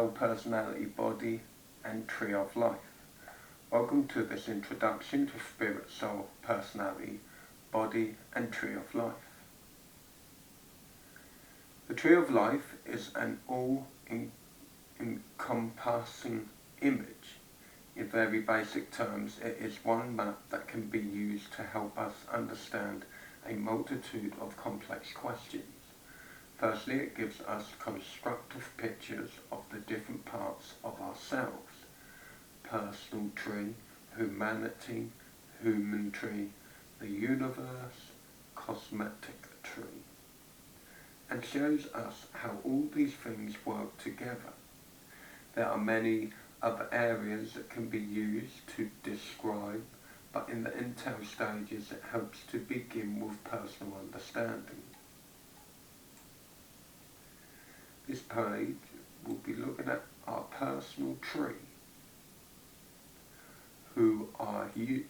soul, personality, body and tree of life. Welcome to this introduction to spirit, soul, personality, body and tree of life. The tree of life is an all-encompassing image. In very basic terms, it is one map that can be used to help us understand a multitude of complex questions. Firstly, it gives us constructive pictures of the different parts of ourselves: personal tree, humanity, human tree, the universe, cosmetic tree, and shows us how all these things work together. There are many other areas that can be used to describe, but in the intel stages it helps to begin with personal understanding. This page will be looking at our personal tree. Who are you?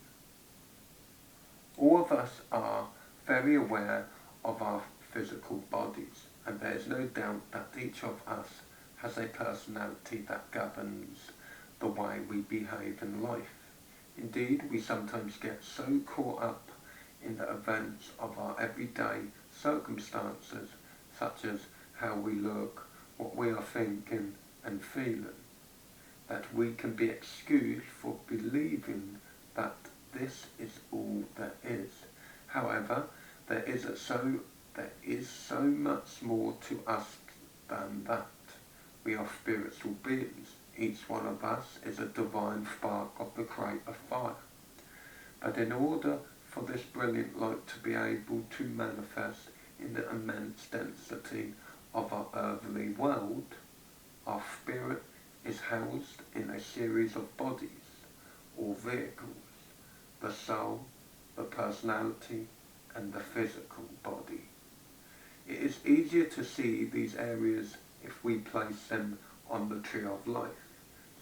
All of us are very aware of our physical bodies, and there is no doubt that each of us has a personality that governs the way we behave in life. Indeed, we sometimes get so caught up in the events of our everyday circumstances, such as how we look, what we are thinking and feeling, that we can be excused for believing that this is all there is. However, there is so much more to us than that. We are spiritual beings. Each one of us is a divine spark of the Creator fire. But in order for this brilliant light to be able to manifest in the immense density of our earthly world, our spirit is housed in a series of bodies or vehicles: the soul, the personality and the physical body. It is easier to see these areas if we place them on the tree of life.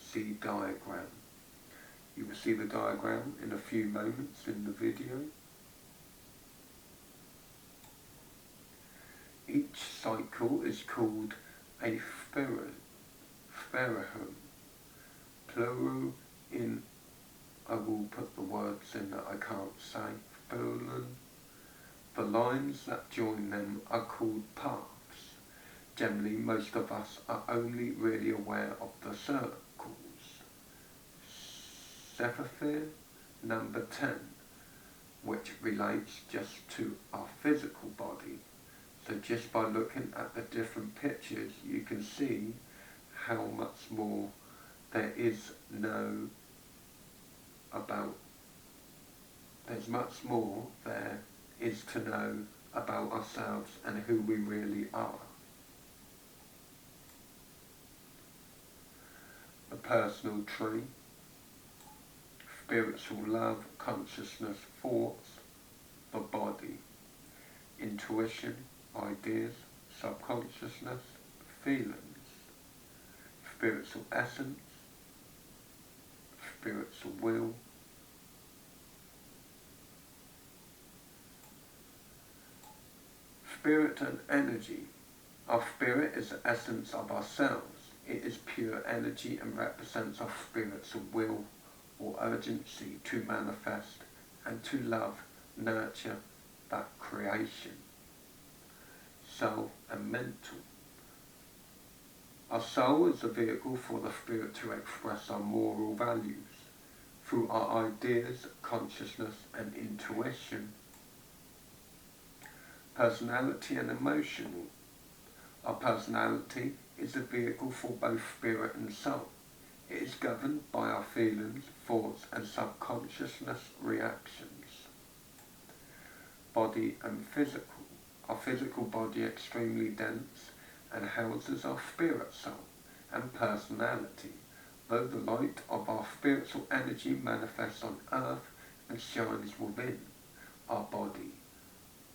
See diagram. You will see the diagram in a few moments in the video. Each cycle is called a sphericum, plural in, I will put the words in that I can't say, spherulum. The lines that join them are called paths. Generally, most of us are only really aware of the circles. Sephiroth number 10, which relates just to our physical body. So just by looking at the different pictures, you can see how much more there is there's much more there is to know about ourselves and who we really are. The personal tree: spiritual love, consciousness, thoughts, the body, intuition, ideas, subconsciousness, feelings, spiritual essence, spiritual will, spirit and energy. Our spirit is the essence of ourselves. It is pure energy and represents our spiritual will or urgency to manifest and to love, nurture that creation. Soul and mental. Our soul is the vehicle for the spirit to express our moral values through our ideas, consciousness and intuition. Personality and emotional. Our personality is the vehicle for both spirit and soul. It is governed by our feelings, thoughts and subconsciousness reactions. Body and physical. Our physical body extremely dense and houses our spirit, soul and personality, though the light of our spiritual energy manifests on earth and shines within our body.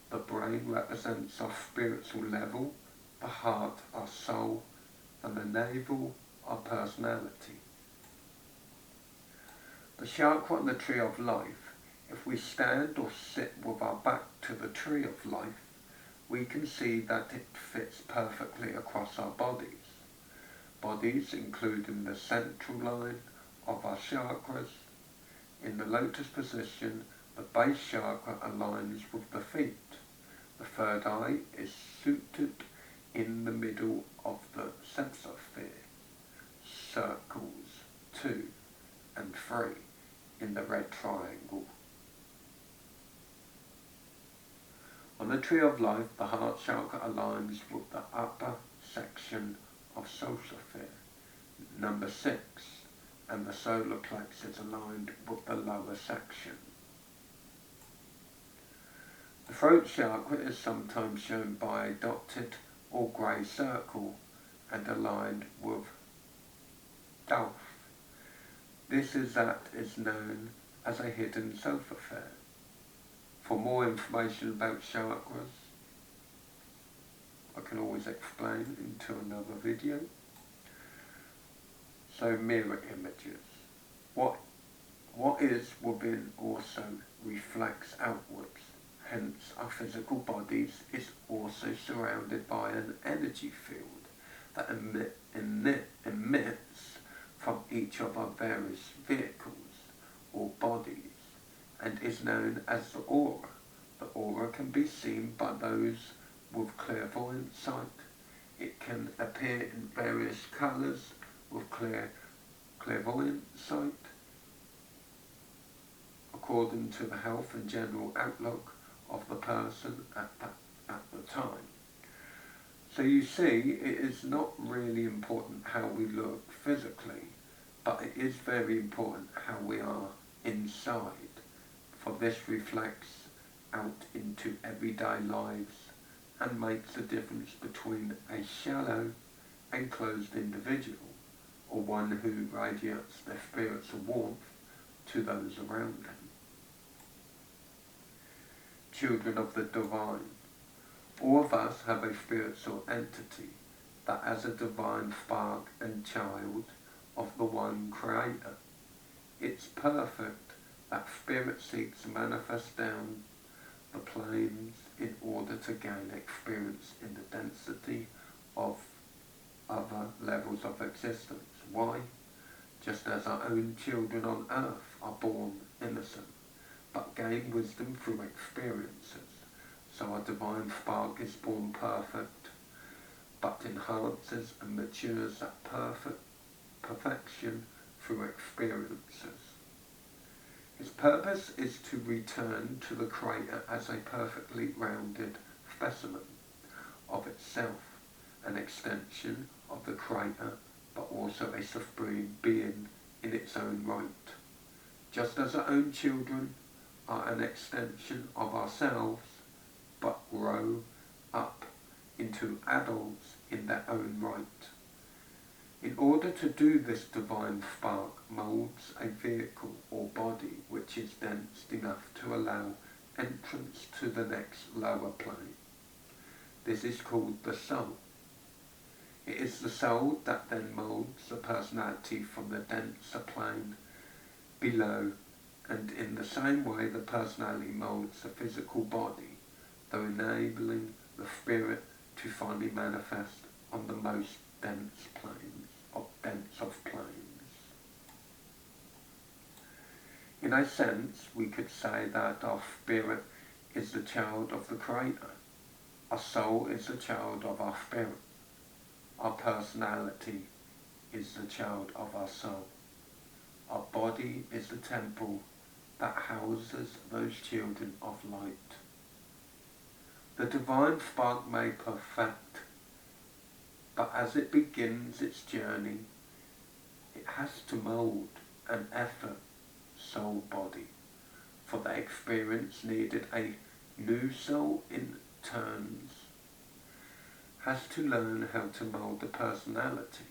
The brain represents our spiritual level, the heart our soul, and the navel our personality. The chakra and the tree of life. If we stand or sit with our back to the tree of life, we can see that it fits perfectly across our bodies. bodies, including the central line of our chakras. In the lotus position, the base chakra aligns with the feet. The third eye is suited in the middle of the sensophere. Circles 2 and 3 in the red triangle. On the tree of life, the heart chakra aligns with the upper section of sensophere, number 6, and the solar plexus aligned with the lower section. The throat chakra is sometimes shown by a dotted or grey circle and aligned with Delph. This is known as a hidden sensophere. For more information about chakras, I can always explain into another video. So mirror images. What is within also reflects outwards. Hence, our physical bodies is also surrounded by an energy field that emits from each of our various vehicles or bodies and is known as the aura. The aura can be seen by those with clairvoyant sight. It can appear in various colours with clairvoyant sight, according to the health and general outlook of the person at the time. So you see, it is not really important how we look physically, but it is very important how we are inside, for this reflects out into everyday lives and makes a difference between a shallow and closed individual, or one who radiates their spiritual warmth to those around them. Children of the divine. All of us have a spiritual entity that has a divine spark and child of the one creator. It's perfect that spirit seeks to manifest down the planes in order to gain experience in the density of other levels of existence. Why? Just as our own children on earth are born innocent, but gain wisdom through experiences. So our divine spark is born perfect, but enhances and matures that perfection through experiences. His purpose is to return to the Creator as a perfectly rounded specimen of itself, an extension of the Creator, but also a supreme being in its own right. Just as our own children are an extension of ourselves, but grow up into adults in their own right. In order to do this, divine spark moulds a vehicle or body which is dense enough to allow entrance to the next lower plane. This is called the soul. It is the soul that then moulds the personality from the denser plane below, and in the same way the personality moulds the physical body, though enabling the spirit to finally manifest on the most dense of planes. In a sense, we could say that our spirit is the child of the Creator. Our soul is the child of our spirit. Our personality is the child of our soul. Our body is the temple that houses those children of light. The divine spark may perfect, but as it begins its journey, it has to mould an effort soul body. For the experience needed, a new soul in turns has to learn how to mould the personality.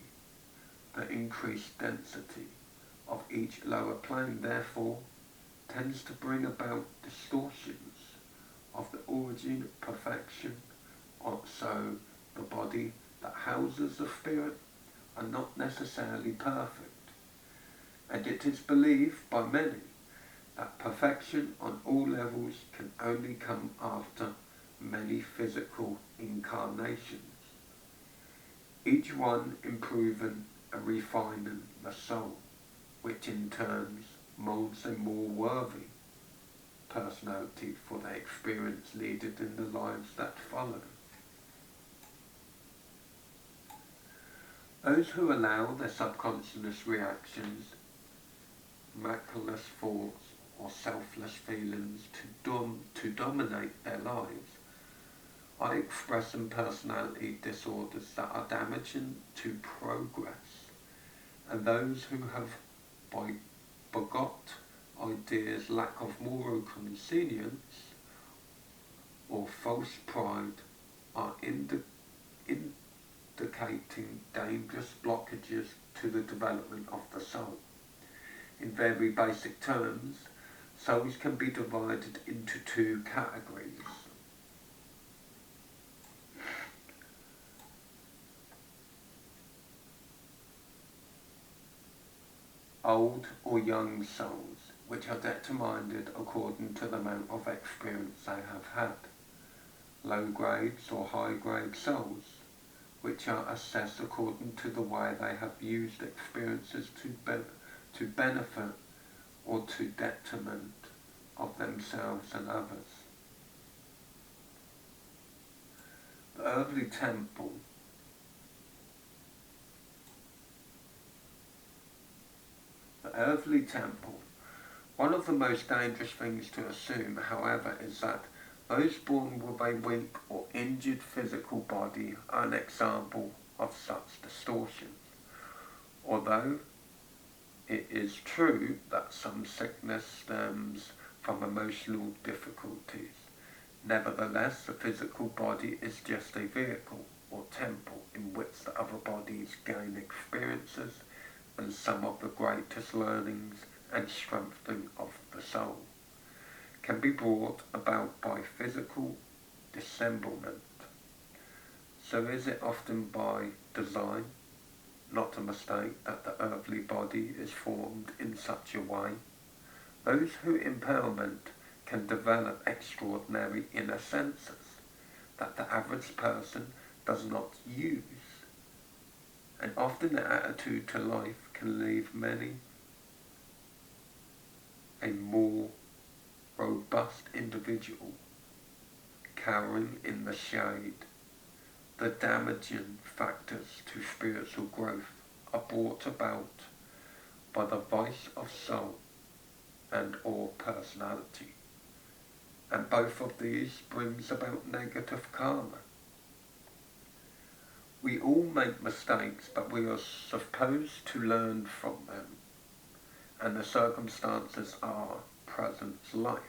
The increased density of each lower plane, therefore, tends to bring about distortions of the origin perfection. So the body that houses the spirit are not necessarily perfect, and it is believed by many that perfection on all levels can only come after many physical incarnations. each one improving and refining the soul, which in turn moulds a more worthy personality for the experience needed in the lives that follow. Those who allow their subconscious reactions, miraculous thoughts, or selfless feelings to dominate their lives are expressing personality disorders that are damaging to progress, and those who have begot ideas lack of moral conscience or false pride are indicating dangerous blockages to the development of the soul. In very basic terms, souls can be divided into two categories. Old or young souls, which are determined according to the amount of experience they have had. Low grades or high grade souls, which are assessed according to the way they have used experiences to benefit or to detriment of themselves and others. The earthly temple One of the most dangerous things to assume, however, is that those born with a weak or injured physical body are an example of such distortions. Although it is true that some sickness stems from emotional difficulties, nevertheless the physical body is just a vehicle or temple in which the other bodies gain experiences and some of the greatest learnings and strengthening of the soul can be brought about by physical disembowelment. So is it often by design, not a mistake, that the earthly body is formed in such a way. Those who impairment can develop extraordinary inner senses that the average person does not use, and often the attitude to life can leave many a more robust individual cowering in the shade. The damaging factors to spiritual growth are brought about by the vice of soul and or personality, and both of these brings about negative karma. We all make mistakes, but we are supposed to learn from them, and the circumstances our present life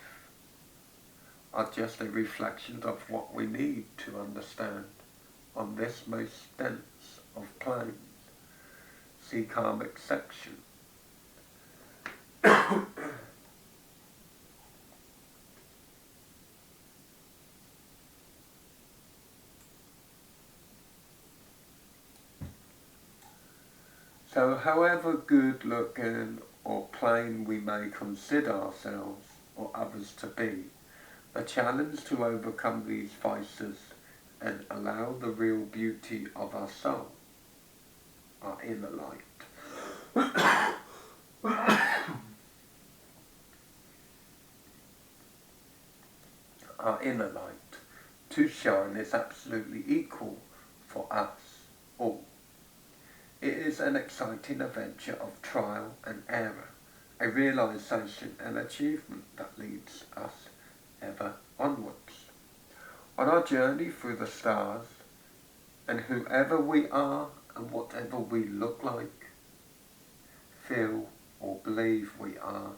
are just a reflection of what we need to understand on this most dense of planes. See karmic section. So however good looking or plain we may consider ourselves or others to be, the challenge to overcome these vices and allow the real beauty of our soul, our inner light, our inner light, to shine is absolutely equal for us all. It is an exciting adventure of trial and error, a realization and achievement that leads us ever onwards. On our journey through the stars, and whoever we are and whatever we look like, feel or believe we are,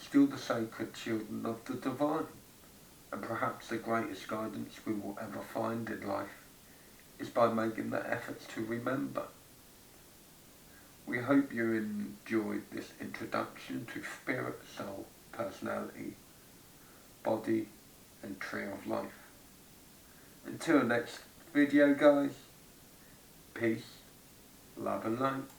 still the sacred children of the divine, and perhaps the greatest guidance we will ever find in life is by making the efforts to remember. We hope you enjoyed this introduction to spirit, soul, personality, body and tree of life. Until next video guys, peace, love and light.